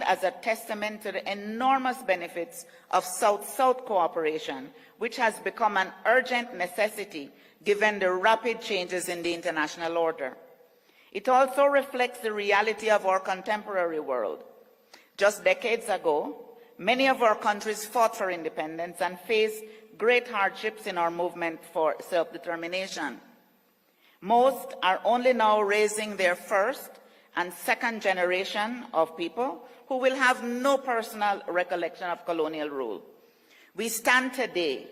as a testament to the enormous benefits of South-South cooperation, which has become an urgent necessity given the rapid changes in the international order. It also reflects the reality of our contemporary world. Just decades ago, many of our countries fought for independence and faced great hardships in our movement for self-determination. Most are only now raising their first and second generation of people who will have no personal recollection of colonial rule. We stand today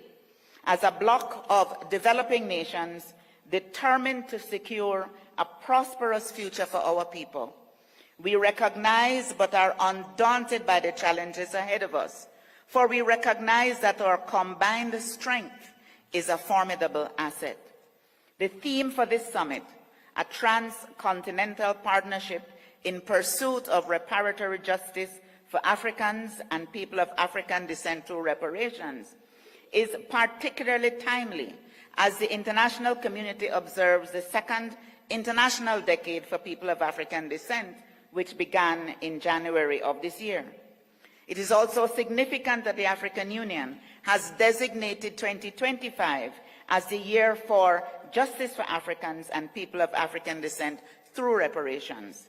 as a bloc of developing nations determined to secure a prosperous future for our people. We recognize but are undaunted by the challenges ahead of us, for we recognize that our combined strength is a formidable asset. The theme for this summit, a transcontinental partnership in pursuit of reparatory justice for Africans and people of African descent through reparations, is particularly timely as the international community observes the second International Decade for People of African Descent, which began in January of this year. It is also significant that the African Union has designated 2025 as the year for justice for Africans and people of African descent through reparations.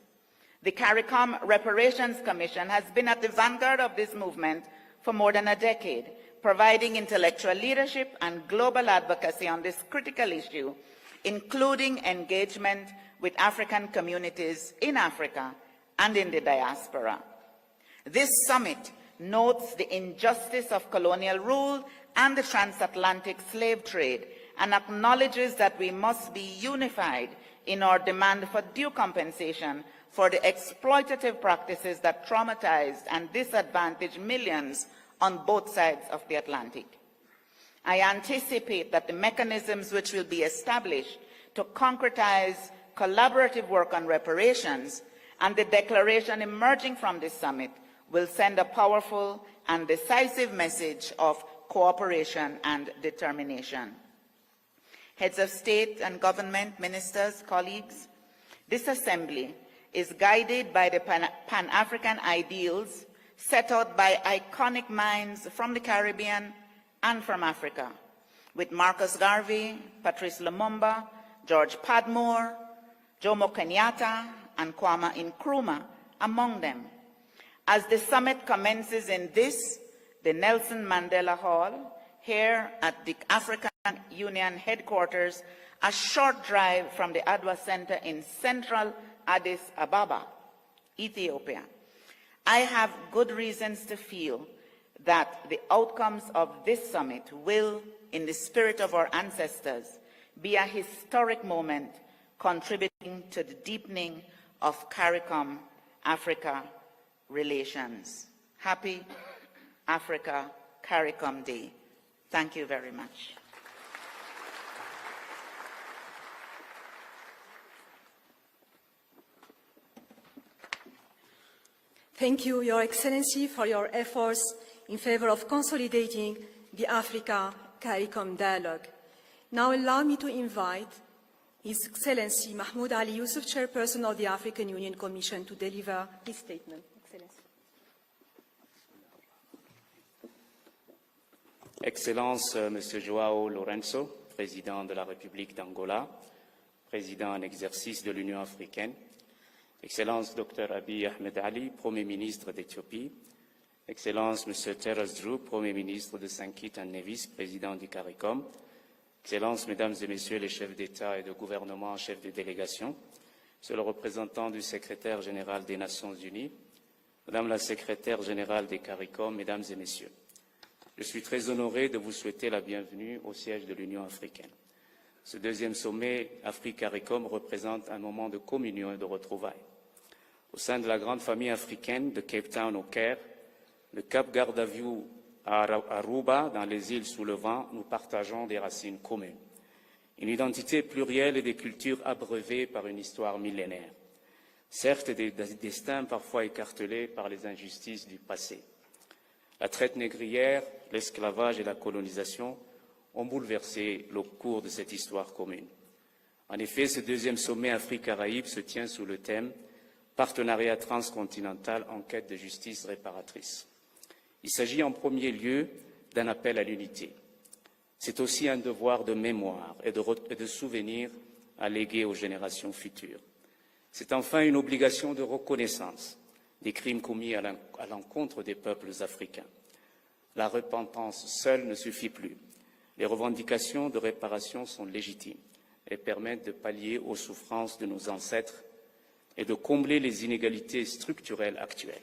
The CARICOM Reparations Commission has been at the vanguard of this movement for more than a decade, providing intellectual leadership and global advocacy on this critical issue, including engagement with African communities in Africa and in the diaspora. This summit notes the injustice of colonial rule and the transatlantic slave trade and acknowledges that we must be unified in our demand for due compensation for the exploitative practices that traumatized and disadvantaged millions on both sides of the Atlantic. I anticipate that the mechanisms which will be established to concretize collaborative work on reparations and the declaration emerging from this summit will send a powerful and decisive message of cooperation and determination. Heads of state and government, ministers, colleagues, this assembly is guided by the Pan-African ideals set out by iconic minds from the Caribbean and from Africa, with Marcus Garvey, Patrice Lumumba, George Padmore, Jomo Kenyatta, and Kwame Nkrumah among them. As the summit commences in the Nelson Mandela Hall, here at the African Union headquarters, a short drive from the Adwa Center in central Addis Ababa, Ethiopia, I have good reasons to feel that the outcomes of this summit will, in the spirit of our ancestors, be a historic moment contributing to the deepening of CARICOM-Africa relations. Happy Africa-Caricom Day. Thank you very much. Thank you, Your Excellency, for your efforts in favor of consolidating the Africa-Caricom dialogue. Now allow me to invite His Excellency Mahmoud Ali Yusuf, Chairperson of the African Union Commission, to deliver his statement. Excellency. Excellence, Monsieur João Lourenço, Président de la République d'Angola, Président en exercice de l'Union africaine, Excellence Dr Abiy Ahmed Ali, Premier ministre d'Éthiopie, Excellence Monsieur Terence Drew, Premier ministre de Saint Kitts and Nevis, Président du CARICOM, Excellences, Mesdames et Messieurs les chefs d'État et de gouvernement, chefs de délégation, Monsieur le représentant du secrétaire général des Nations Unies, Madame la secrétaire générale des CARICOM, Mesdames et Messieurs, je suis très honoré de vous souhaiter la bienvenue au siège de l'Union africaine. Ce deuxième sommet Afrique-Caricom représente un moment de communion et de retrouvailles. Au sein de la grande famille africaine de Cape Town au Caire, de Cap Gardaview à Aruba, dans les îles sous le vent, nous partageons des racines communes. Une identité plurielle et des cultures abreuvées par une histoire millénaire. Certes, des destins parfois écartelés par les injustices du passé. La traite négrière, l'esclavage et la colonisation ont bouleversé le cours de cette histoire commune. En effet, ce deuxième sommet Afrique-Caraïbes se tient sous le thème partenariat transcontinental en quête de justice réparatrice. Il s'agit en premier lieu d'un appel à l'unité. C'est aussi un devoir de mémoire et de souvenir à léguer aux générations futures. C'est enfin une obligation de reconnaissance des crimes commis à l'encontre des peuples africains. La repentance seule ne suffit plus. Les revendications de réparation sont légitimes et permettent de pallier aux souffrances de nos ancêtres et de combler les inégalités structurelles actuelles.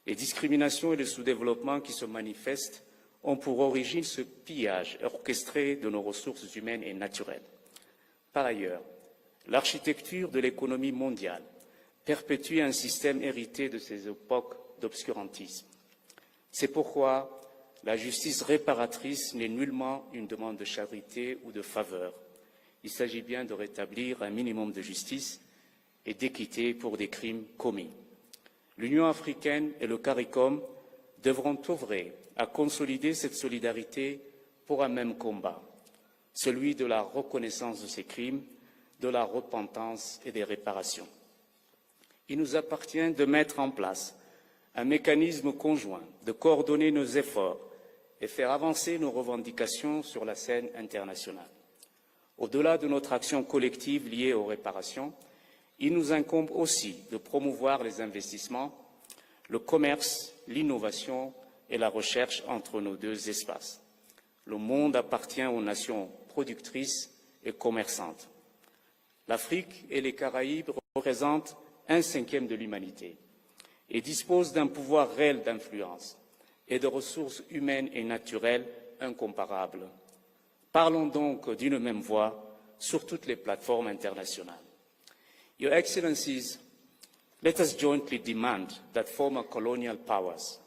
Les discriminations et le sous-développement qui se manifestent ont pour origine ce pillage orchestré de nos ressources humaines et naturelles. Par ailleurs, l'architecture de l'économie mondiale perpétue un système hérité de ces époques d'obscurantisme. C'est pourquoi la justice réparatrice n'est nullement une demande de charité ou de faveur. Il s'agit bien de rétablir un minimum de justice et d'équité pour des crimes commis. L'Union africaine et le CARICOM devront œuvrer à consolider cette solidarité pour un même combat, celui de la reconnaissance de ces crimes, de la repentance et des réparations. Il nous appartient de mettre en place un mécanisme conjoint, de coordonner nos efforts et faire avancer nos revendications sur la scène internationale. Au-delà de notre action collective liée aux réparations, il nous incombe aussi de promouvoir les investissements, le commerce, l'innovation et la recherche entre nos deux espaces. Le monde appartient aux nations productrices et commerçantes. L'Afrique et les Caraïbes représentent 1/5 de l'humanité et disposent d'un pouvoir réel d'influence et de ressources humaines et naturelles incomparables. Parlons donc d'une même voix sur toutes les plateformes internationales. Your Excellencies, let us jointly demand that former colonial powers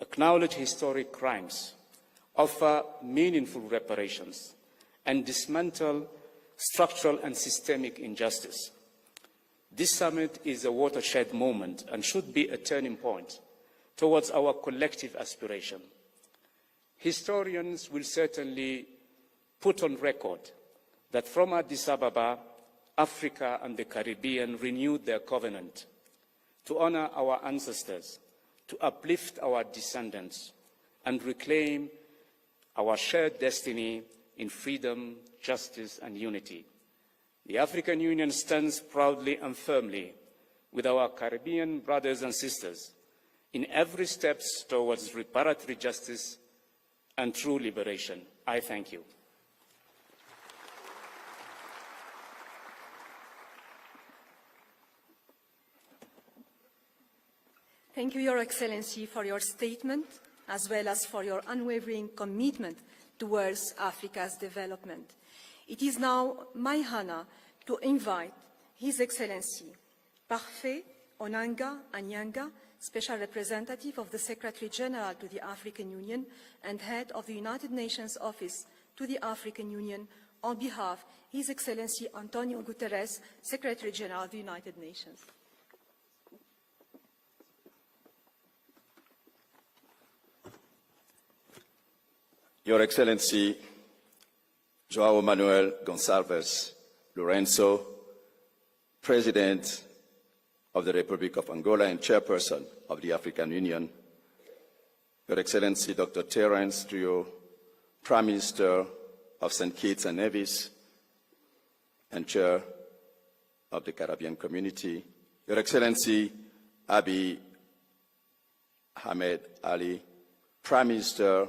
acknowledge historic crimes, offer meaningful reparations, and dismantle structural and systemic injustice. This summit is a watershed moment and should be a turning point towards our collective aspiration. Historians will certainly put on record that from Addis Ababa, Africa and the Caribbean renewed their covenant to honor our ancestors, to uplift our descendants, and reclaim our shared destiny in freedom, justice, and unity. The African Union stands proudly and firmly with our Caribbean brothers and sisters in every step towards reparatory justice and true liberation. I thank you. Thank you, Your Excellency, for your statement, as well as for your unwavering commitment towards Africa's development. It is now my honor to invite His Excellency Parfait Onanga Anyanga, Special Representative of the Secretary General to the African Union and Head of the United Nations Office to the African Union, on behalf of His Excellency Antonio Guterres, Secretary General of the United Nations. Your Excellency João Manuel Gonçalves Lourenço, President of the Republic of Angola and Chairperson of the African Union, Your Excellency Dr. Terence Trio, Prime Minister of St. Kitts and Nevis and Chair of the Caribbean Community, Your Excellency Abiy Ahmed Ali, Prime Minister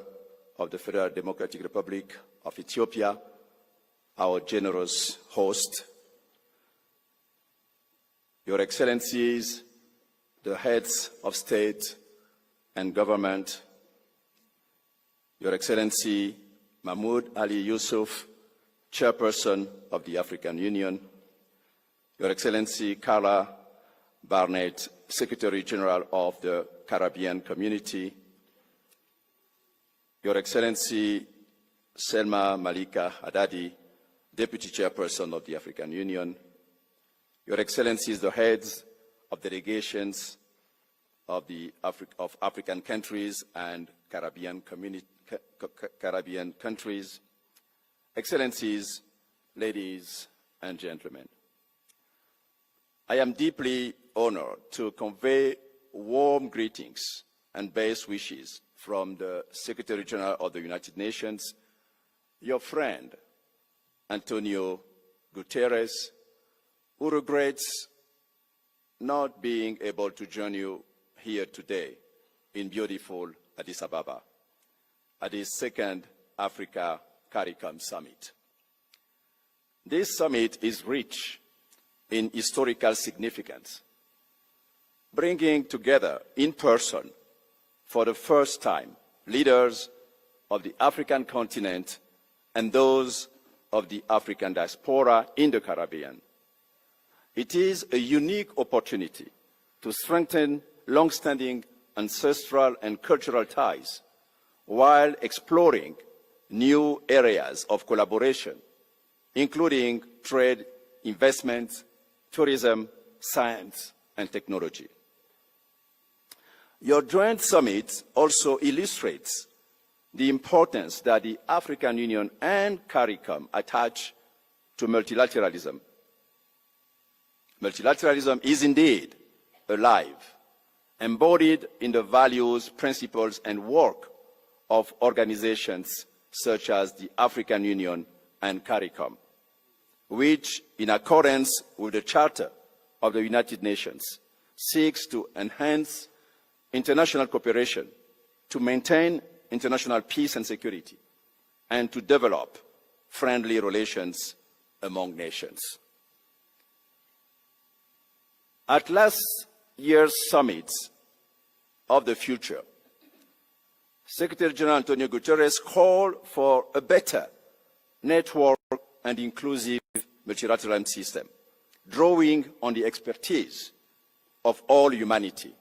of the Federal Democratic Republic of Ethiopia, our generous host, Your Excellencies, the heads of state and government, Your Excellency Mahmoud Ali Yusuf, Chairperson of the African Union, Your Excellency Carla Barnett, Secretary General of the Caribbean Community, Your Excellency Selma Malika Haddadi, Deputy Chairperson of the African Union, Your Excellencies, the heads of delegations of African countries and Caribbean countries, Excellencies, ladies and gentlemen. I am deeply honored to convey warm greetings and best wishes from the Secretary General of the United Nations, your friend, Antonio Guterres, who regrets not being able to join you here today in beautiful Addis Ababa at the second Africa-Caricom Summit. This summit is rich in historical significance, bringing together in person for the first time leaders of the African continent and those of the African diaspora in the Caribbean. It is a unique opportunity to strengthen long-standing ancestral and cultural ties while exploring new areas of collaboration, including trade, investment, tourism, science, and technology. Your joint summit also illustrates the importance that the African Union and CARICOM attach to multilateralism. Multilateralism is indeed alive, embodied in the values, principles, and work of organizations such as the African Union and CARICOM, which, in accordance with the Charter of the United Nations, seeks to enhance international cooperation, to maintain international peace and security, and to develop friendly relations among nations. At last year's summit of the future, Secretary General Antonio Guterres called for a better network and inclusive multilateral system, drawing on the expertise of all humanity.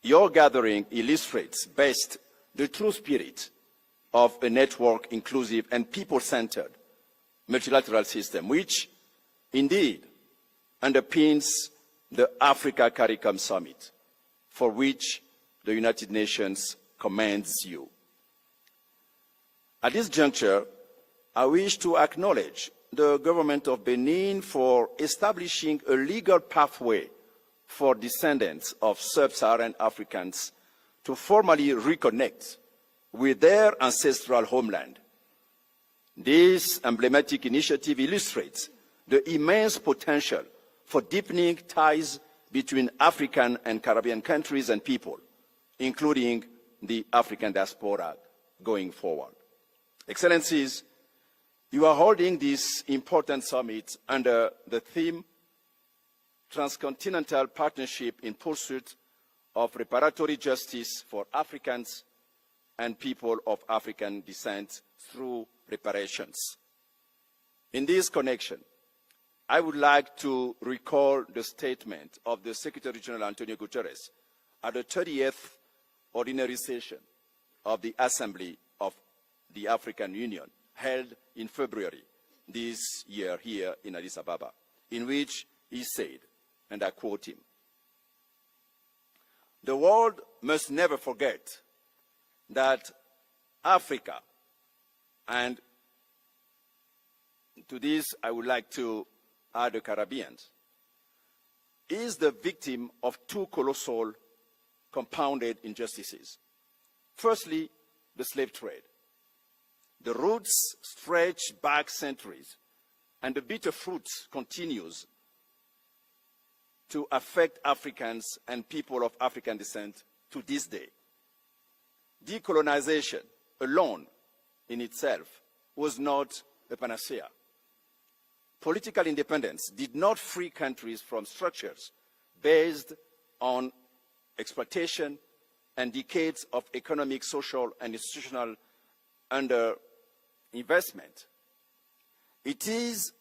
Your gathering illustrates best the true spirit of a network, inclusive, and people-centered multilateral system, which indeed underpins the Africa-Caricom Summit, for which the United Nations commends you. At this juncture, I wish to acknowledge the government of Benin for establishing a legal pathway for descendants of sub-Saharan Africans to formally reconnect with their ancestral homeland. This emblematic initiative illustrates the immense potential for deepening ties between African and Caribbean countries and people, including the African diaspora going forward. Excellencies, you are holding this important summit under the theme Transcontinental Partnership in Pursuit of Reparatory Justice for Africans and People of African Descent through Reparations. In this connection, I would like to recall the statement of the Secretary General Antonio Guterres at the 30th Ordinary Session of the Assembly of the African Union, held in February this year here in Addis Ababa, in which he said, and I quote him, "The world must never forget that Africa," and to this I would like to add the Caribbean, "is the victim of two colossal compounded injustices. Firstly, the slave trade. The roots stretch back centuries, and the bitter fruit continues to affect Africans and people of African descent to this day. Decolonization alone in itself was not a panacea. Political independence did not free countries from structures based on exploitation and decades of economic, social, and institutional underinvestment. It is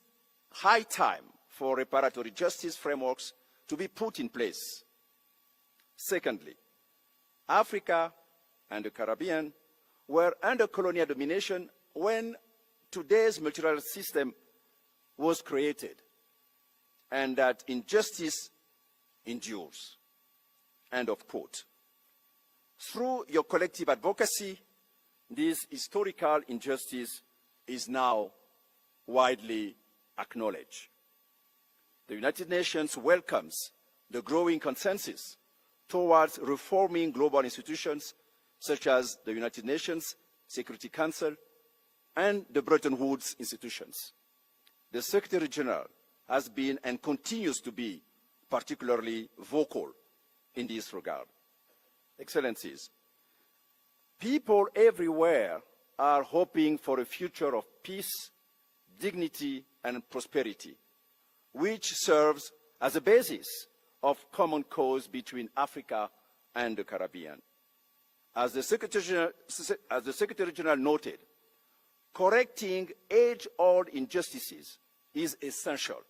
high time for reparatory justice frameworks to be put in place. Secondly, Africa and the Caribbean were under colonial domination when today's multilateral system was created, and that injustice endures." End of quote. Through your collective advocacy, this historical injustice is now widely acknowledged. The United Nations welcomes the growing consensus towards reforming global institutions such as the United Nations Security Council and the Bretton Woods institutions. The Secretary General has been and continues to be particularly vocal in this regard. Excellencies, people everywhere are hoping for a future of peace, dignity, and prosperity, which serves as a basis of common cause between Africa and the Caribbean. As the Secretary General noted, correcting age-old injustices is essential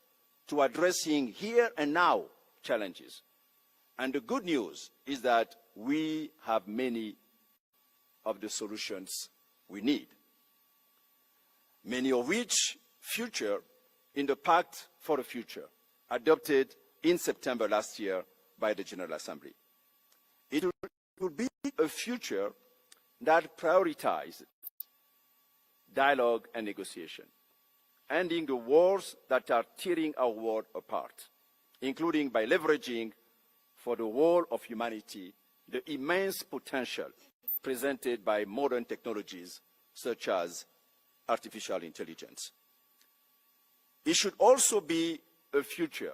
to addressing here and now challenges. And the good news is that we have many of the solutions we need, many of which feature in the Pact for the Future, adopted in September last year by the General Assembly. It will be a future that prioritizes dialogue and negotiation, ending the wars that are tearing our world apart, including by leveraging for the whole of humanity the immense potential presented by modern technologies such as artificial intelligence. It should also be a future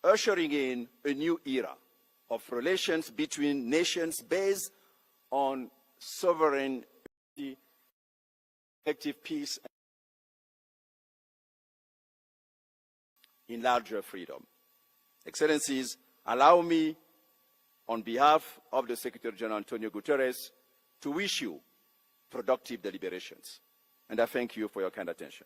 ushering in a new era of relations between nations based on sovereignty, collective peace, in larger freedom. Excellencies, allow me, on behalf of the Secretary General Antonio Guterres, to wish you productive deliberations. And I thank you for your kind attention.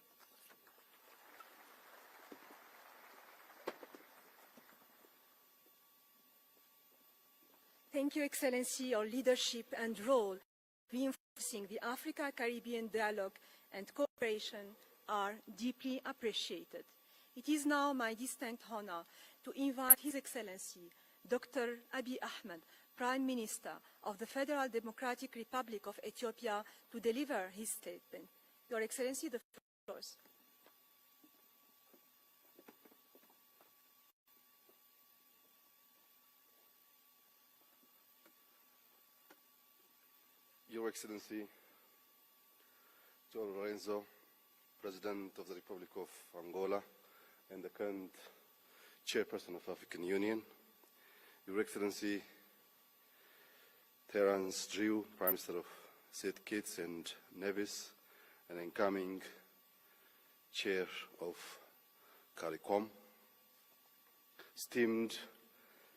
Thank you, Excellency. Your leadership and role reinforcing the Africa-Caribbean dialogue and cooperation are deeply appreciated. It is now my distinct honor to invite His Excellency, Dr. Abiy Ahmed, Prime Minister of the Federal Democratic Republic of Ethiopia, to deliver his statement. Your Excellency, the floor is yours. Your Excellency, João Lorenzo, President of the Republic of Angola and the current Chairperson of the African Union, Your Excellency, Terence Drew, Prime Minister of St. Kitts and Nevis, and incoming Chair of CARICOM, esteemed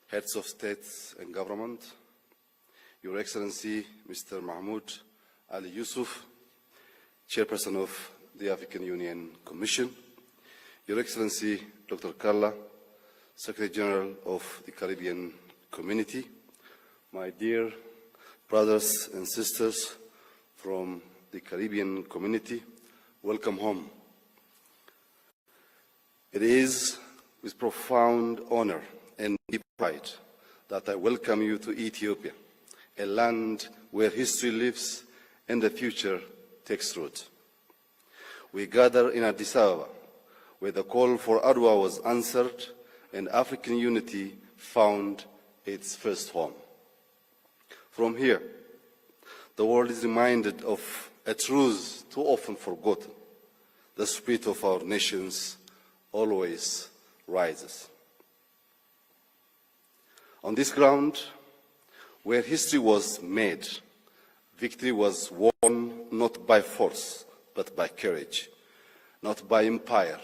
Heads of States and Government, Your Excellency, Mr. Mahmoud Ali Yusuf, Chairperson of the African Union Commission, Your Excellency, Dr. Carla, Secretary General of the Caribbean Community, my dear brothers and sisters from the Caribbean community, welcome home. It is with profound honor and deep pride that I welcome you to Ethiopia, a land where history lives and the future takes root. We gather in Addis Ababa, where the call for Adwa was answered and African unity found its first home. From here, the world is reminded of a truth too often forgotten. The spirit of our nations always rises. On this ground, where history was made, victory was won not by force, but by courage, not by empire,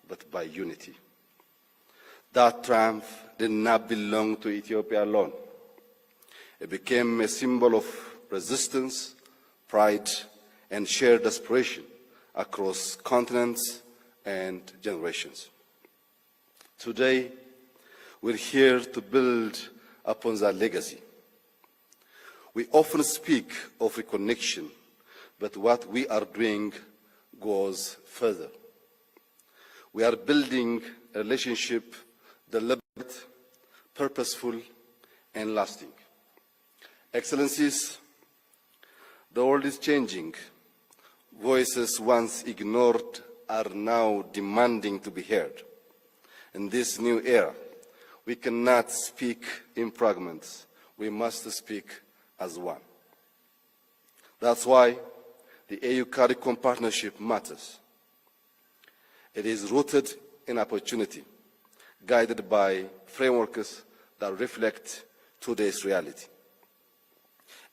but by unity. That triumph did not belong to Ethiopia alone. It became a symbol of resistance, pride, and shared aspiration across continents and generations. Today, we're here to build upon that legacy. We often speak of reconnection, but what we are doing goes further. We are building a relationship deliberate, purposeful, and lasting. Excellencies, the world is changing. Voices once ignored are now demanding to be heard. in this new era. We cannot speak in fragments. We must speak as one. That's why the AU-CARICOM partnership matters. It is rooted in opportunity, guided by frameworks that reflect today's reality.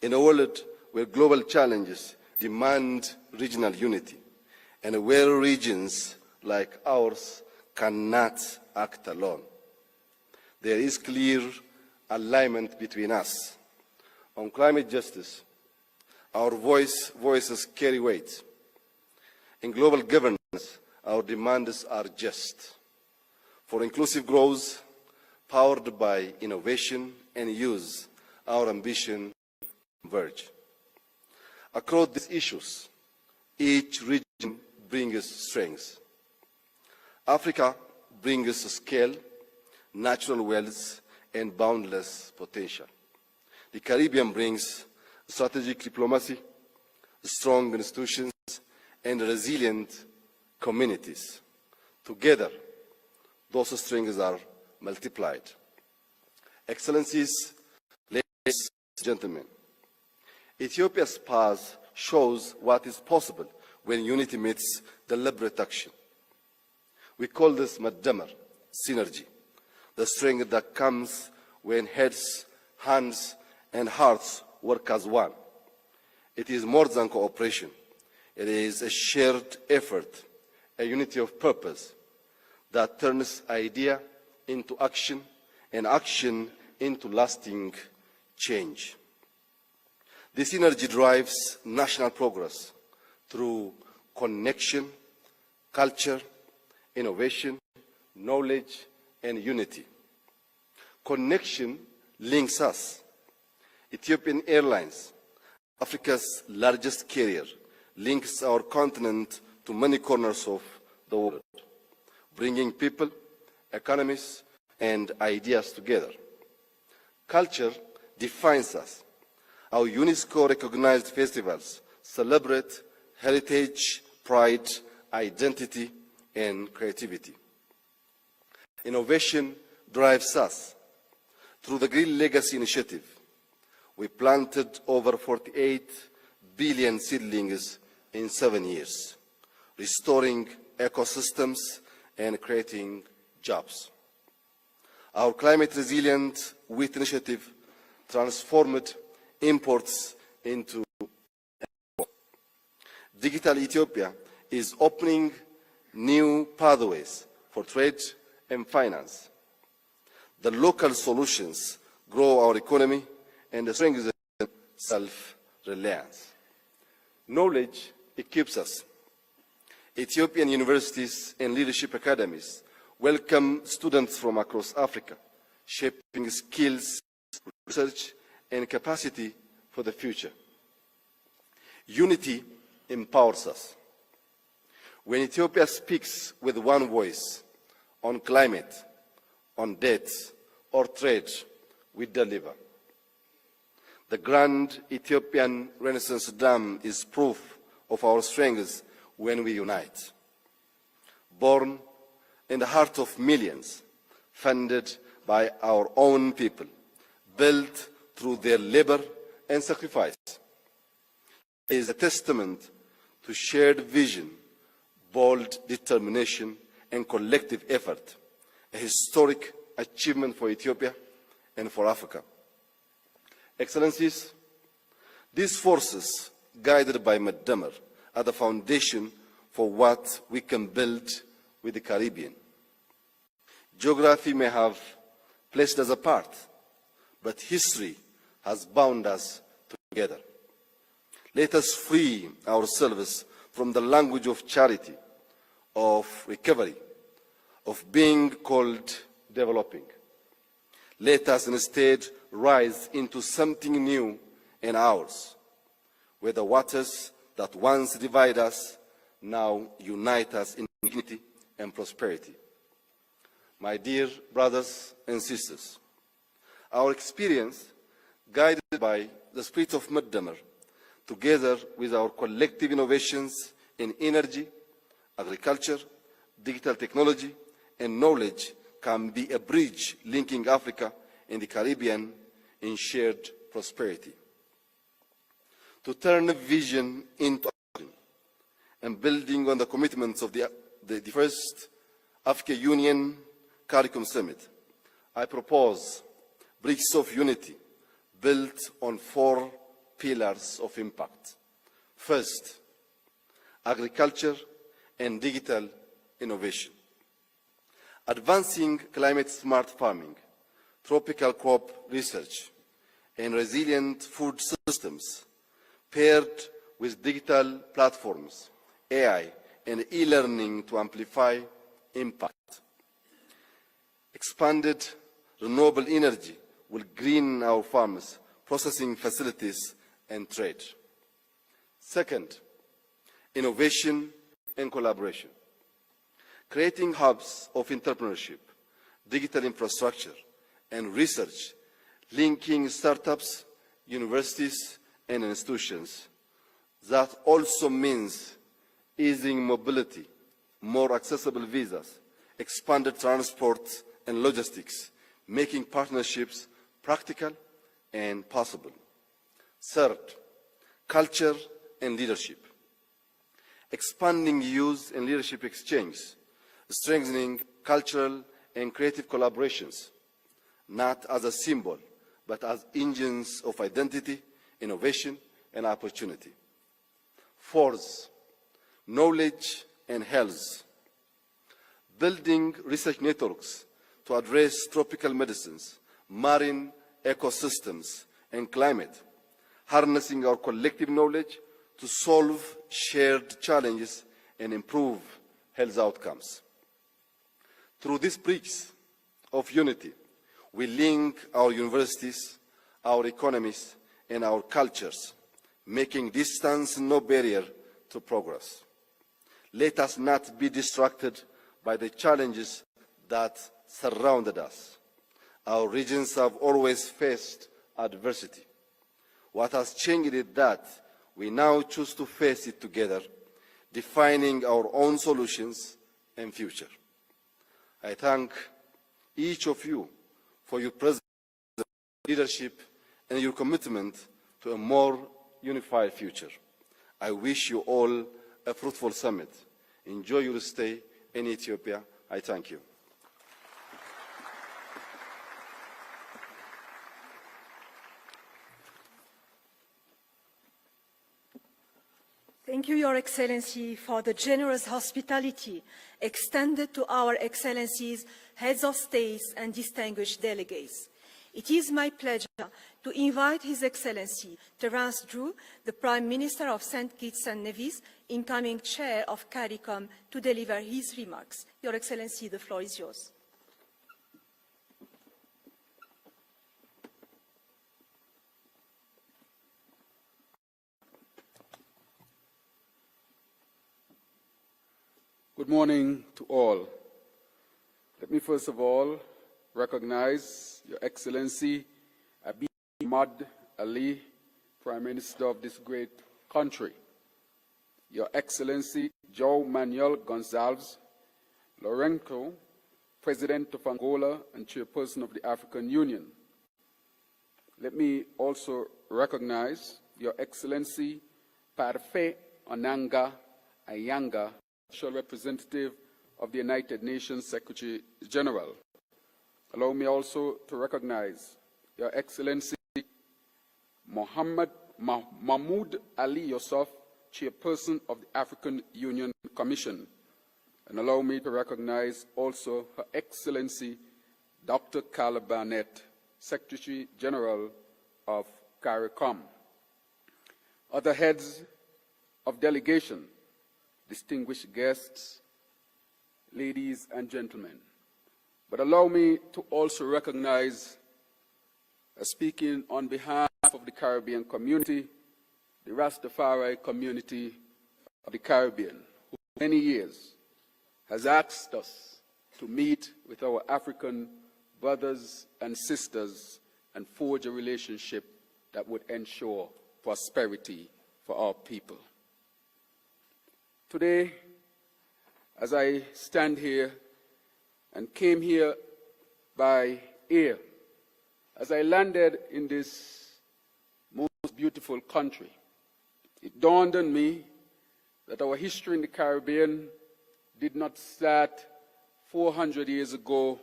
In a world where global challenges demand regional unity, and where regions like ours cannot act alone, there is clear alignment between us. On climate justice, our voices carry weight. In global governance, our demands are just. For inclusive growth, powered by innovation and use, our ambition converge. Across these issues, each region brings strengths. Africa brings scale, natural wealth, and boundless potential. The Caribbean brings strategic diplomacy, strong institutions, and resilient communities. Together, those strengths are multiplied. Excellencies, ladies and gentlemen, Ethiopia's past shows what is possible when unity meets deliberate action. We call this Madamar, synergy, the strength that comes when heads, hands, and hearts work as one. It is more than cooperation. It is a shared effort, a unity of purpose that turns idea into action and action into lasting change. This energy drives national progress through connection, culture, innovation, knowledge, and unity. Connection links us. Ethiopian Airlines, Africa's largest carrier, links our continent to many corners of the world, bringing people, economies, and ideas together. Culture defines us. Our UNESCO-recognized festivals celebrate heritage, pride, identity, and creativity. Innovation drives us. Through the Green Legacy Initiative, we planted over 48 billion seedlings in 7 years, restoring ecosystems and creating jobs. Our climate resilient wheat initiative transformed imports into exports. Digital Ethiopia is opening new pathways for trade and finance. The local solutions grow our economy and strengthen self-reliance. Knowledge equips us. Ethiopian universities and leadership academies welcome students from across Africa, shaping skills, research, and capacity for the future. Unity empowers us. When Ethiopia speaks with one voice on climate, on debt, or trade, we deliver. The Grand Ethiopian Renaissance Dam is proof of our strengths when we unite. Born in the heart of millions, funded by our own people, built through their labor and sacrifice, is a testament to shared vision, bold determination, and collective effort, a historic achievement for Ethiopia and for Africa. Excellencies, these forces, guided by Madamar, are the foundation for what we can build with the Caribbean. Geography may have placed us apart, but history has bound us together. Let us free ourselves from the language of charity, of recovery, of being called developing. Let us instead rise into something new and ours, where the waters that once divide us now unite us in dignity and prosperity. My dear brothers and sisters, our experience, guided by the spirit of Madamar, together with our collective innovations in energy, agriculture, digital technology, and knowledge, can be a bridge linking Africa and the Caribbean in shared prosperity. To turn vision into action and building on the commitments of the first Africa Union CARICOM Summit, I propose bricks of unity built on 4 pillars of impact. First, agriculture and digital innovation. Advancing climate-smart farming, tropical crop research, and resilient food systems paired with digital platforms, AI, and e-learning to amplify impact. Expanded renewable energy will green our farms, processing facilities, and trade. Second, innovation and collaboration. Creating hubs of entrepreneurship, digital infrastructure, and research, linking startups, universities, and institutions. That also means easing mobility, more accessible visas, expanded transport and logistics, making partnerships practical and possible. Third, culture and leadership. Expanding youth and leadership exchange, strengthening cultural and creative collaborations, not as a symbol, but as engines of identity, innovation, and opportunity. Fourth, knowledge and health. Building research networks to address tropical medicines, marine ecosystems, and climate, harnessing our collective knowledge to solve shared challenges and improve health outcomes. Through these bricks of unity, we link our universities, our economies, and our cultures, making distance no barrier to progress. Let us not be distracted by the challenges that surrounded us. Our regions have always faced adversity. What has changed is that we now choose to face it together, defining our own solutions and future. I thank each of you for your presence, leadership, and your commitment to a more unified future. I wish you all a fruitful summit. Enjoy your stay in Ethiopia. I thank you. Thank you, Your Excellency, for the generous hospitality extended to our Excellencies, heads of states and distinguished delegates. It is my pleasure to invite His Excellency Terence Drew, the Prime Minister of St. Kitts and Nevis, incoming Chair of CARICOM, to deliver his remarks. Your Excellency, the floor is yours. Good morning to all. Let me first of all recognize Your Excellency Ahmed Ali, Prime Minister of this great country, Your Excellency João Manuel Gonçalves Lourenço, President of Angola and Chairperson of the African Union. Let me also recognize Your Excellency Parfait Onanga Ayanga, Special Representative of the United Nations Secretary General. Allow me also to recognize Your Excellency Mahmoud Ali Yousaf, Chairperson of the African Union Commission. And allow me to recognize also Her Excellency Dr. Carla Barnett, Secretary General of CARICOM. Other heads of delegation, distinguished guests, ladies and gentlemen. But allow me to also recognize, speaking on behalf of the Caribbean community, the Rastafari community of the Caribbean, who for many years has asked us to meet with our African brothers and sisters and forge a relationship that would ensure prosperity for our people. Today, as I stand here and came here by air. As I landed in this most beautiful country, it dawned on me that our history in the Caribbean did not start 400 years ago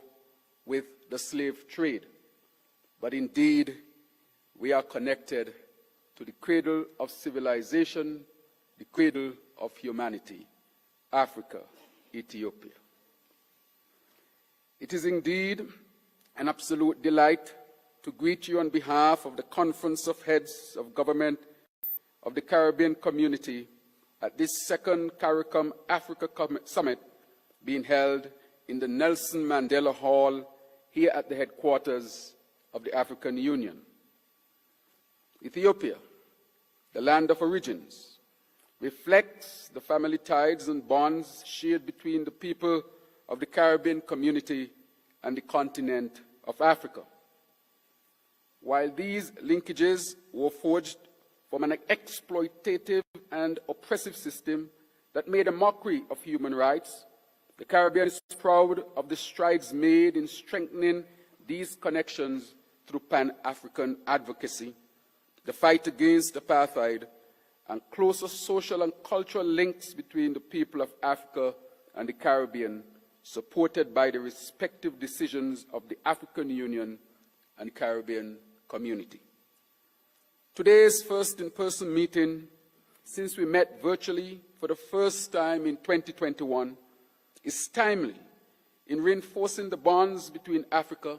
with the slave trade, but indeed we are connected to the cradle of civilization, the cradle of humanity, Africa, Ethiopia. It is indeed an absolute delight to greet you on behalf of the Conference of Heads of Government of the Caribbean Community at this second CARICOM Africa Summit being held in the Nelson Mandela Hall here at the headquarters of the African Union. Ethiopia, the land of origins, reflects the family ties and bonds shared between the people of the Caribbean community and the continent of Africa. While these linkages were forged from an exploitative and oppressive system that made a mockery of human rights, the Caribbean is proud of the strides made in strengthening these connections through Pan-African advocacy, the fight against apartheid, and closer social and cultural links between the people of Africa and the Caribbean, supported by the respective decisions of the African Union and Caribbean community. Today's first in-person meeting, since we met virtually for the first time in 2021, is timely in reinforcing the bonds between Africa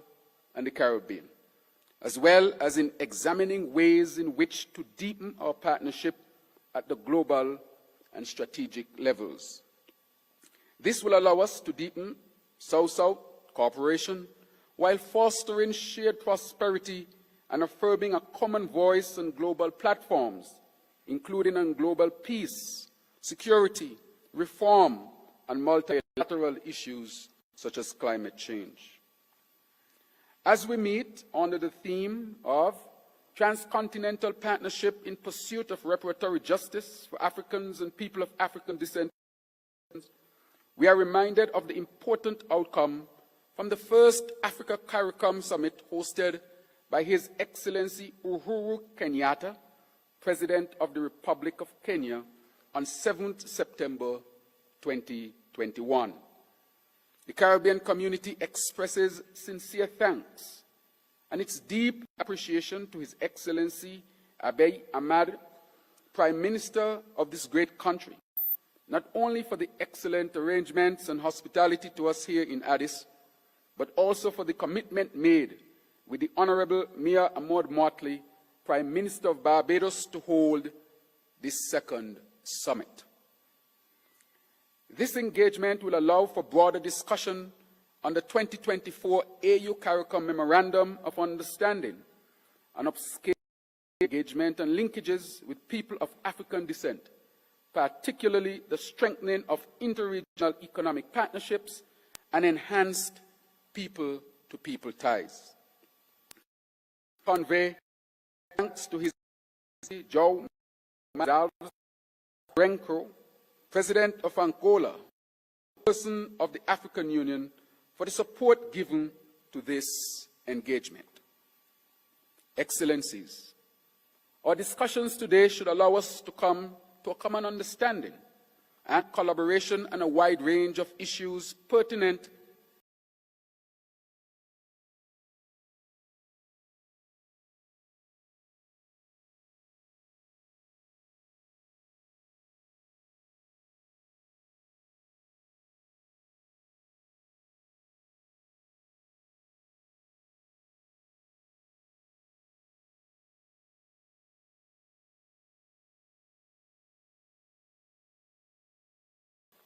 and the Caribbean, as well as in examining ways in which to deepen our partnership at the global and strategic levels. This will allow us to deepen South-South cooperation while fostering shared prosperity and affirming a common voice on global platforms, including on global peace, security, reform, and multilateral issues such as climate change. As we meet under the theme of transcontinental partnership in pursuit of reparatory justice for Africans and people of African descent, we are reminded of the important outcome from the first Africa-Caricom summit hosted by His Excellency Uhuru Kenyatta, President of the Republic of Kenya, on 7th September 2021. The Caribbean community expresses sincere thanks and its deep appreciation to His Excellency Abiy Ahmed, Prime Minister of this great country, not only for the excellent arrangements and hospitality to us here in Addis, but also for the commitment made with the Honorable Mia Ahmed Motley, Prime Minister of Barbados, to hold this second summit. This engagement will allow for broader discussion on the 2024 AU-CARICOM Memorandum of Understanding and upscale engagement and linkages with people of African descent, particularly the strengthening of interregional economic partnerships and enhanced people-to-people ties. Convey thanks to His Excellency João Lourenço, President of Angola, person of the African Union, for the support given to this engagement. Excellencies, our discussions today should allow us to come to a common understanding and collaboration on a wide range of issues pertinent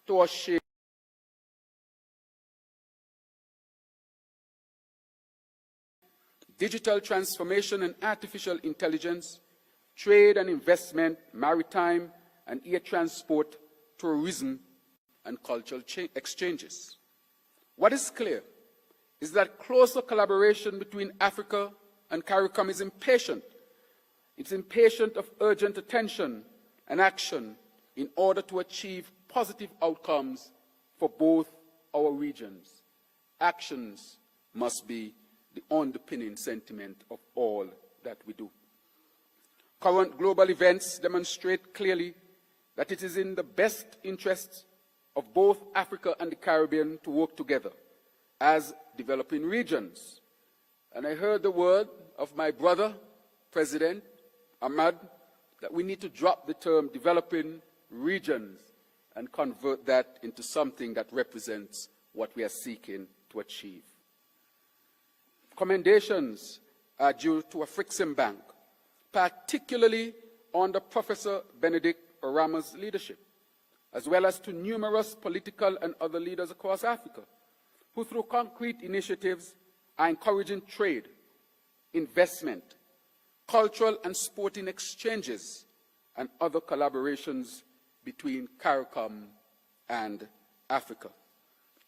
to our shared digital transformation and artificial intelligence, trade and investment, maritime and air transport, tourism, and cultural exchanges. What is clear is that closer collaboration between Africa and CARICOM is impatient. It's impatient of urgent attention and action in order to achieve positive outcomes for both our regions. Actions must be the underpinning sentiment of all that we do. Current global events demonstrate clearly that it is in the best interests of both Africa and the Caribbean to work together as developing regions. And I heard the word of my brother, President Ahmed, that we need to drop the term developing regions and convert that into something that represents what we are seeking to achieve. Commendations are due to Afreximbank, particularly under Professor Benedict Orama's leadership, as well as to numerous political and other leaders across Africa, who through concrete initiatives are encouraging trade, investment, cultural and sporting exchanges, and other collaborations between CARICOM and Africa.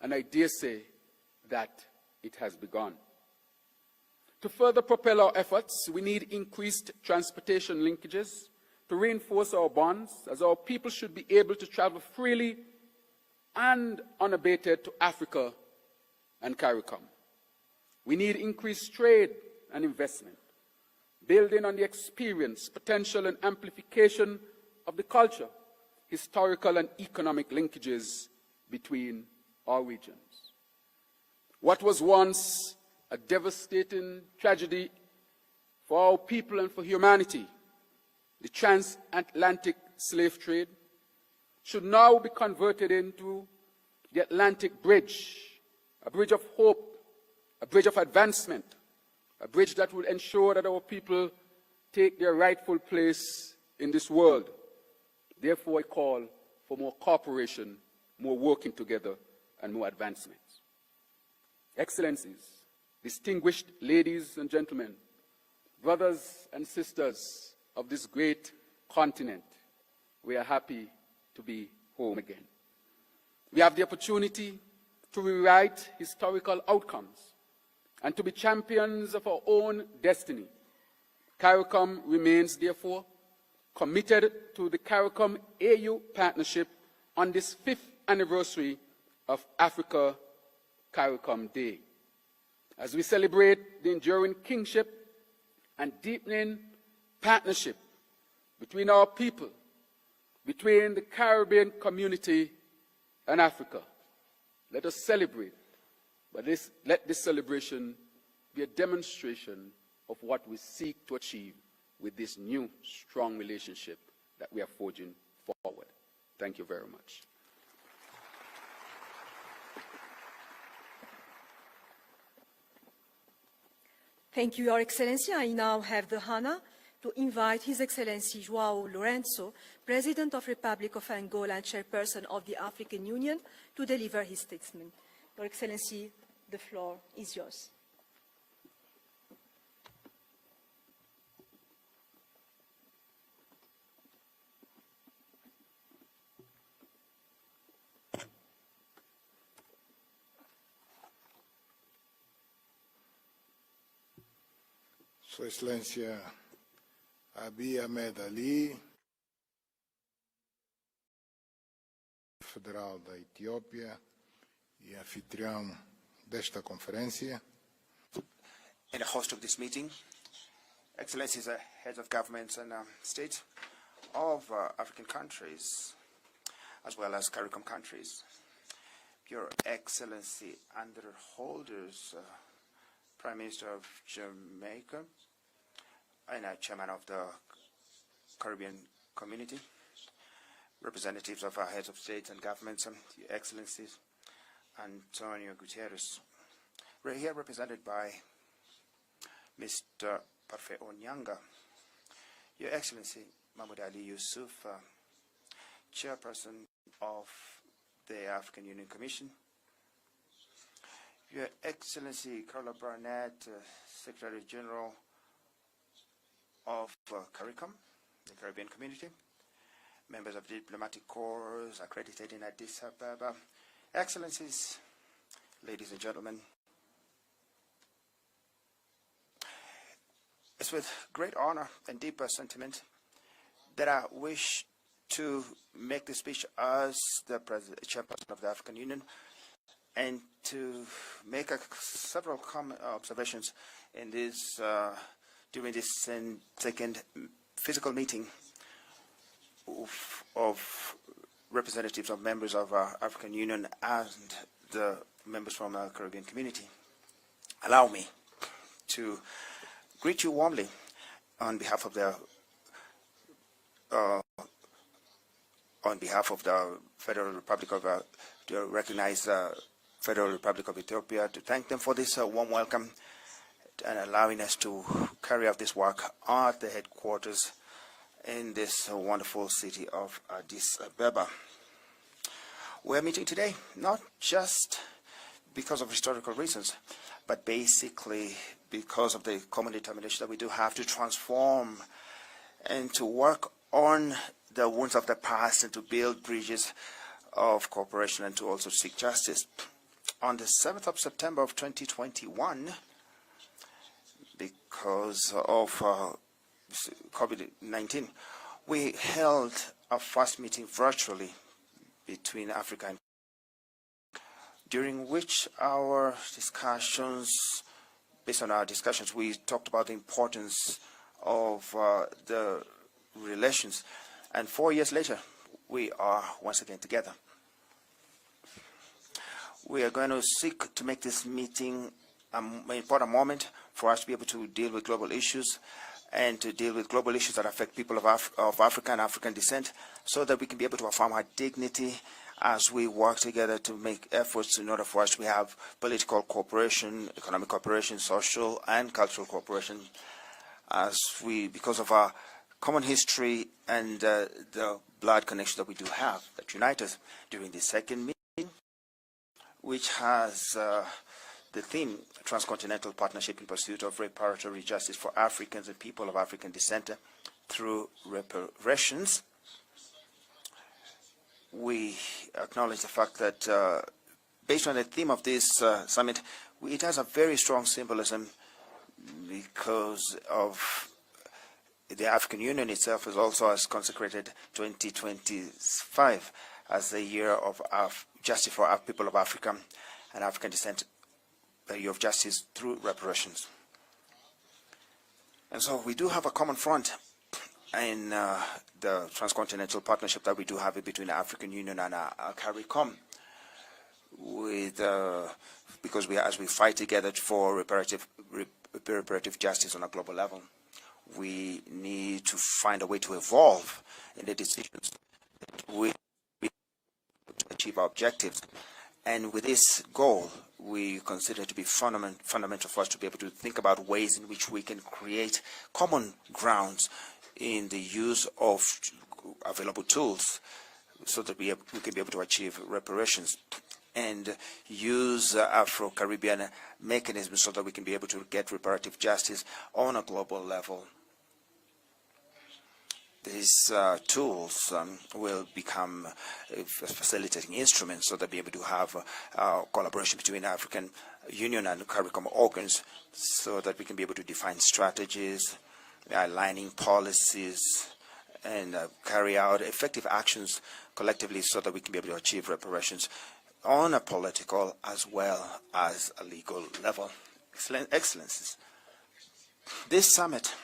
And I dare say that it has begun. To further propel our efforts, we need increased transportation linkages to reinforce our bonds, as our people should be able to travel freely and unabated to Africa and CARICOM. We need increased trade and investment, building on the experience, potential, and amplification of the culture, historical, and economic linkages between our regions. What was once a devastating tragedy for our people and for humanity, the transatlantic slave trade, should now be converted into the Atlantic Bridge, a bridge of hope, a bridge of advancement, a bridge that will ensure that our people take their rightful place in this world. Therefore, I call for more cooperation, more working together, and more advancements. Excellencies, distinguished ladies and gentlemen, brothers and sisters of this great continent, we are happy to be home again. We have the opportunity to rewrite historical outcomes and to be champions of our own destiny. CARICOM remains, therefore, committed to the CARICOM-AU partnership on this 5th anniversary of Africa-Caricom Day, as we celebrate the enduring kingship and deepening partnership between our people, between the Caribbean community and Africa. Let us celebrate, but let this celebration be a demonstration of what we seek to achieve with this new, strong relationship that we are forging forward. Thank you very much. Thank you, Your Excellency. I now have the honor to invite His Excellency João Lourenço, President of the Republic of Angola and Chairperson of the African Union, to deliver his statement. Your Excellency, the floor is yours. Sua Excelência Abiy Ahmed Ali, Federal da Etiópia e anfitrião desta conferência. And the host of this meeting, Excellencies, heads of governments and states of African countries, as well as CARICOM countries, Your Excellency, underholders, Prime Minister of Jamaica, and Chairman of the Caribbean Community, representatives of our heads of state and governments, Your Excellencies, Antonio Guterres. We're here represented by Mr. Parfait Onyanga, Your Excellency Mahmoud Ali Yusuf, Chairperson of the African Union Commission, Your Excellency Carla Barnett, Secretary General of CARICOM, the Caribbean Community, members of the diplomatic corps accredited in Addis Ababa, Excellencies, ladies and gentlemen. It's with great honor and deep sentiment that I wish to make this speech as the Chairperson of the African Union, and to make several observations in this during this second physical meeting of representatives of members of our African Union and the members from our Caribbean community. Allow me to greet you warmly on behalf of the Federal Republic of to recognize the Federal Republic of Ethiopia, to thank them for this warm welcome and allowing us to carry out this work at the headquarters in this wonderful city of Addis Ababa. We're meeting today not just because of historical reasons, but basically because of the common determination that we do have to transform and to work on the wounds of the past and to build bridges of cooperation and to also seek justice. On the 7th of September of 2021, because of COVID-19, we held our first meeting virtually between Africa and during which our discussions, based on our discussions, we talked about the importance of the relations. And 4 years later, we are once again together. We are going to seek to make this meeting an important moment for us to be able to deal with global issues and to deal with global issues that affect people of Africa and African descent, so that we can be able to affirm our dignity as we work together to make efforts in order for us to have political cooperation, economic cooperation, social and cultural cooperation, because of our common history and the blood connection that we do have that unite us. During the second meeting, which has the theme, Transcontinental Partnership in Pursuit of Reparatory Justice for Africans and People of African Descent through Reparations, we acknowledge the fact that based on the theme of this summit, it has a very strong symbolism because of the African Union itself is also has consecrated 2025 as the year of justice for our people of Africa and African descent, the year of justice through reparations. And so we do have a common front in the transcontinental partnership that we do have between the African Union and CARICOM, because as we fight together for reparative justice on a global level, we need to find a way to evolve in the decisions that we to achieve our objectives. And with this goal, we consider it to be fundamental for us to be able to think about ways in which we can create common grounds in the use of available tools so that we can be able to achieve reparations and use Afro-Caribbean mechanisms so that we can be able to get reparative justice on a global level. These tools will become facilitating instruments so that we'll be able to have collaboration between African Union and CARICOM organs so that we can be able to define strategies, aligning policies, and carry out effective actions collectively so that we can be able to achieve reparations on a political as well as a legal level. Excellencies, this summit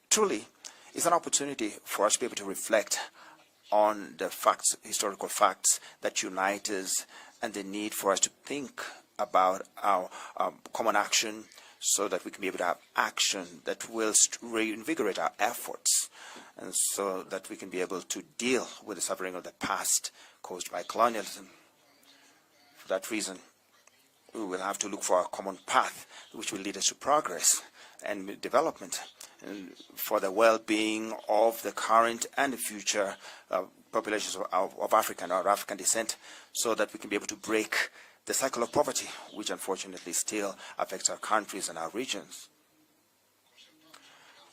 truly is an opportunity for us to be able to reflect on the facts, historical facts that unite us, and the need for us to think about our common action so that we can be able to have action that will reinvigorate our efforts, and so that we can be able to deal with the suffering of the past caused by colonialism. For that reason, we will have to look for a common path which will lead us to progress and development, and for the well-being of the current and the future populations of African or African descent, so that we can be able to break the cycle of poverty, which unfortunately still affects our countries and our regions.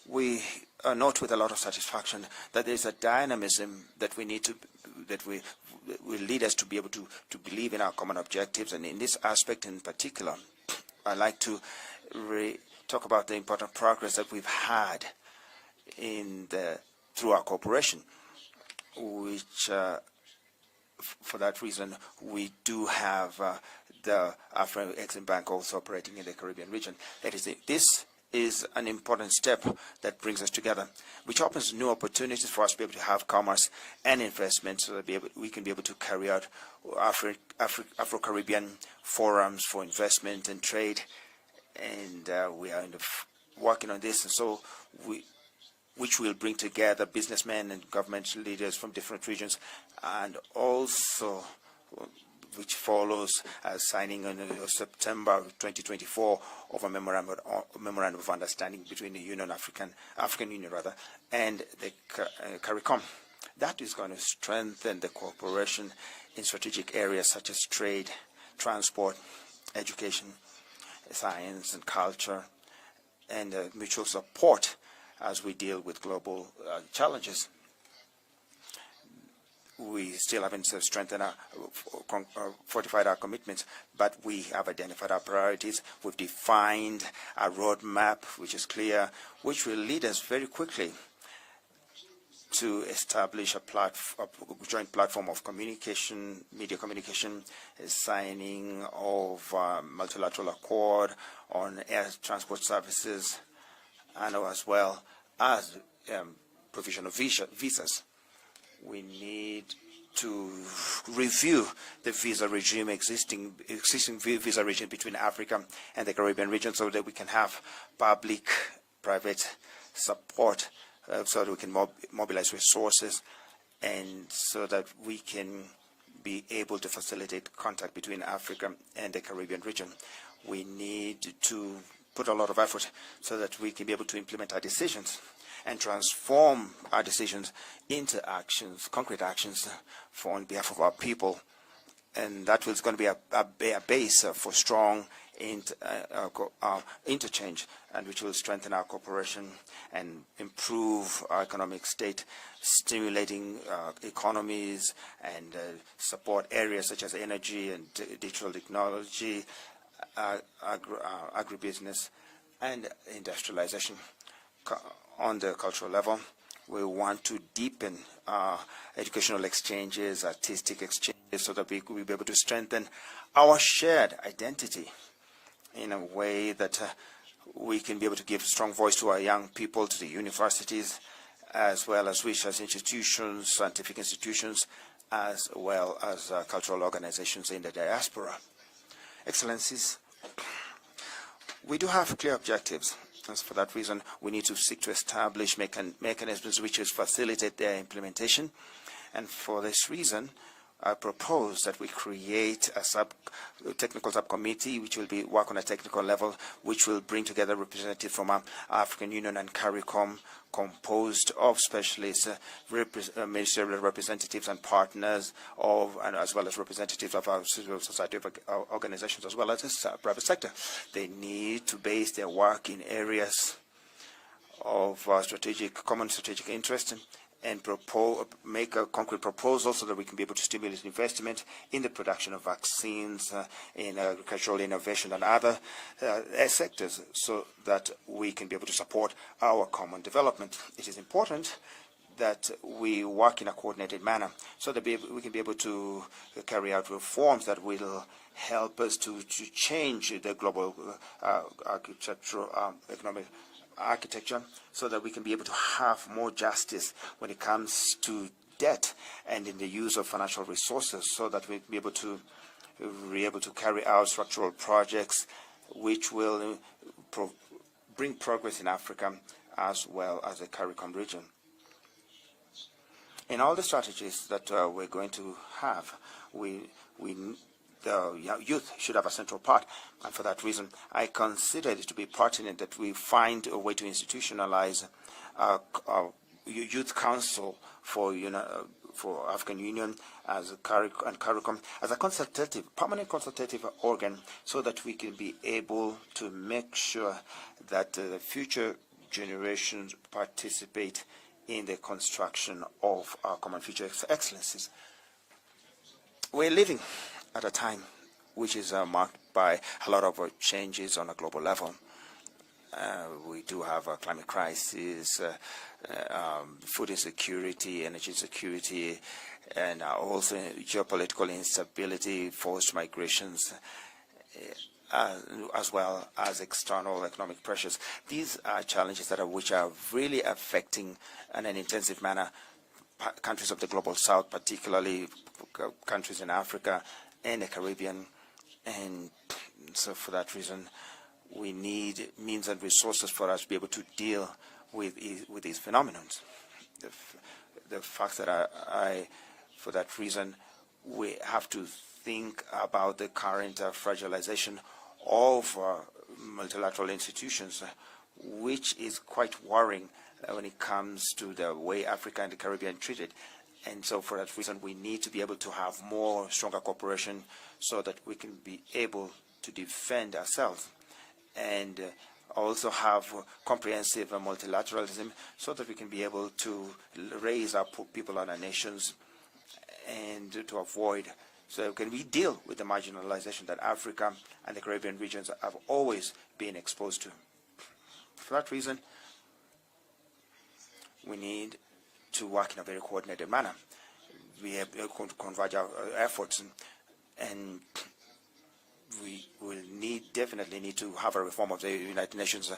We note with a lot of satisfaction that there is a dynamism that we need to, that will lead us to be able to believe in our common objectives. And in this aspect in particular, I'd like to talk about the important progress that we've had through our cooperation, which for that reason, we do have the Afro-Exim Bank also operating in the Caribbean region. This is an important step that brings us together, which opens new opportunities for us to be able to have commerce and investment, so that we can be able to carry out Afro-Caribbean forums for investment and trade. And we are working on this, and so which will bring together businessmen and government leaders from different regions, and also which follows signing on September 2024 of a memorandum of understanding between the African Union and the CARICOM. That is going to strengthen the cooperation in strategic areas such as trade, transport, education, science and culture, and mutual support as we deal with global challenges. We still haven't strengthened fortified our commitments, but we have identified our priorities. We've defined a roadmap which is clear, which will lead us very quickly to establish a joint platform of communication, media communication, signing of multilateral accord on air transport services, and as well as provision of visas. We need to review the visa regime, existing visa regime between Africa and the Caribbean region, so that we can have public-private support, so that we can mobilize resources, and so that we can be able to facilitate contact between Africa and the Caribbean region. We need to put a lot of effort so that we can be able to implement our decisions and transform our decisions into actions, concrete actions on behalf of our people. And that is going to be a base for strong interchange, and which will strengthen our cooperation and improve our economic state, stimulating economies and support areas such as energy and digital technology, agribusiness, and industrialization. On the cultural level, we want to deepen educational exchanges, artistic exchanges, so that we will be able to strengthen our shared identity in a way that we can be able to give strong voice to our young people, to the universities, as well as research institutions, scientific institutions, as well as cultural organizations in the diaspora. Excellencies, we do have clear objectives. And for that reason, we need to seek to establish mechanisms which will facilitate their implementation. And for this reason, I propose that we create a technical subcommittee which will work on a technical level, which will bring together representatives from our African Union and CARICOM, composed of specialists, ministerial representatives and partners, and as well as representatives of our civil society organizations, as well as the private sector. They need to base their work in areas of common strategic interest, and make a concrete proposal so that we can be able to stimulate investment in the production of vaccines, in agricultural innovation and other sectors, so that we can be able to support our common development. It is important that we work in a coordinated manner, so that we can be able to carry out reforms that will help us to change the global architectural economic architecture, so that we can be able to have more justice when it comes to debt and in the use of financial resources, so that we'll be able to carry out structural projects which will bring progress in Africa as well as the CARICOM region. In all the strategies that we're going to have, the youth should have a central part, and for that reason, I consider it to be pertinent that we find a way to institutionalize a youth council for African Union and CARICOM as a permanent consultative organ, so that we can be able to make sure that the future generations participate in the construction of our common future. Excellencies, we're living at a time which is marked by a lot of changes on a global level. We do have a climate crisis, food insecurity, energy insecurity, and also geopolitical instability, forced migrations, as well as external economic pressures. These are challenges which are really affecting in an intensive manner countries of the Global South, particularly countries in Africa and the Caribbean. And so for that reason, we need means and resources for us to be able to deal with these phenomena. The fact that for that reason, we have to think about the current fragilization of multilateral institutions, which is quite worrying when it comes to the way Africa and the Caribbean treated. And so for that reason, we need to be able to have stronger cooperation so that we can be able to defend ourselves, and also have comprehensive multilateralism so that we can be able to raise our people and our nations, and to avoid, so can we deal with the marginalization that Africa and the Caribbean regions have always been exposed to. For that reason, we need to work in a very coordinated manner. We have to converge our efforts, and we will definitely need to have a reform of the United Nations,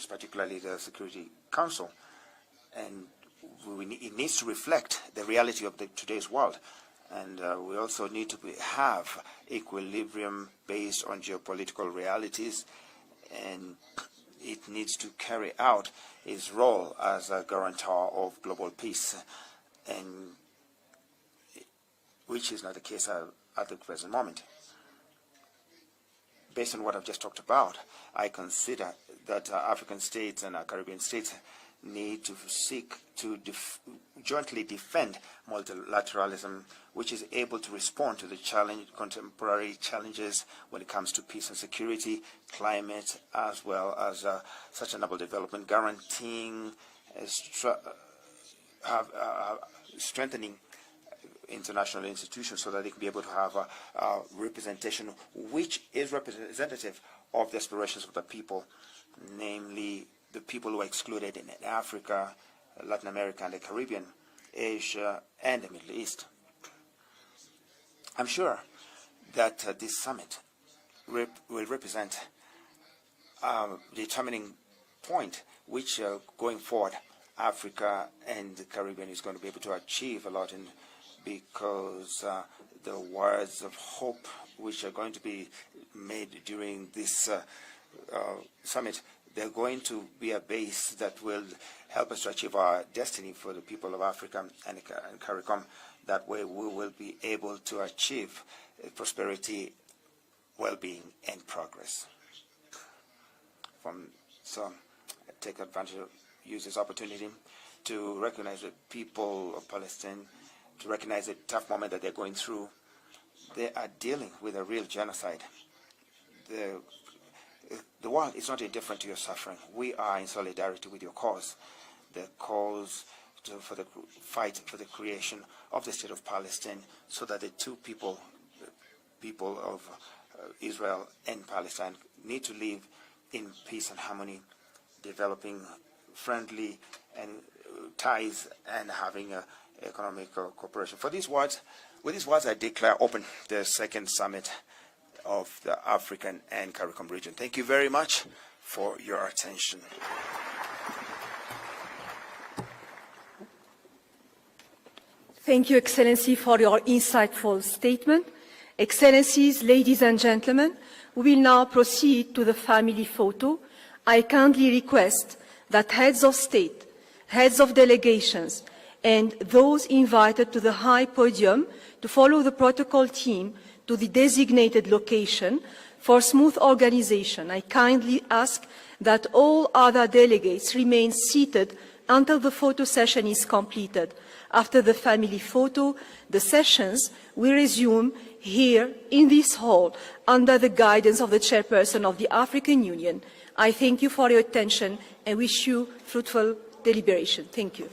particularly the Security Council, and it needs to reflect the reality of today's world. And we also need to have equilibrium based on geopolitical realities, and it needs to carry out its role as a guarantor of global peace, and which is not the case at the present moment. Based on what I've just talked about, I consider that African states and Caribbean states need to seek to jointly defend multilateralism, which is able to respond to the contemporary challenges when it comes to peace and security, climate, as well as sustainable development, guaranteeing strengthening international institutions so that they can be able to have a representation which is representative of the aspirations of the people, namely the people who are excluded in Africa, Latin America, and the Caribbean, Asia, and the Middle East. I'm sure that this summit will represent a determining point which, going forward, Africa and the Caribbean is going to be able to achieve a lot, because the words of hope which are going to be made during this summit, they're going to be a base that will help us to achieve our destiny for the people of Africa and CARICOM. That way we will be able to achieve prosperity, well-being, and progress. So I take advantage of, use this opportunity to recognize the people of Palestine, to recognize the tough moment that they're going through. They are dealing with a real genocide. The world is not indifferent to your suffering. We are in solidarity with your cause, the cause for the fight for the creation of the state of Palestine, so that the two people of Israel and Palestine need to live in peace and harmony, developing friendly and ties and having economic cooperation. With these words, I declare open the second summit of the African and CARICOM region. Thank you very much for your attention. Thank you, Excellency, for your insightful statement. Excellencies, ladies and gentlemen, we will now proceed to the family photo. I kindly request that heads of state, heads of delegations, and those invited to the high podium to follow the protocol team to the designated location for smooth organization. I kindly ask that all other delegates remain seated until the photo session is completed. After the family photo, the sessions will resume here in this hall under the guidance of the chairperson of the African Union. I thank you for your attention and wish you fruitful deliberation. Thank you.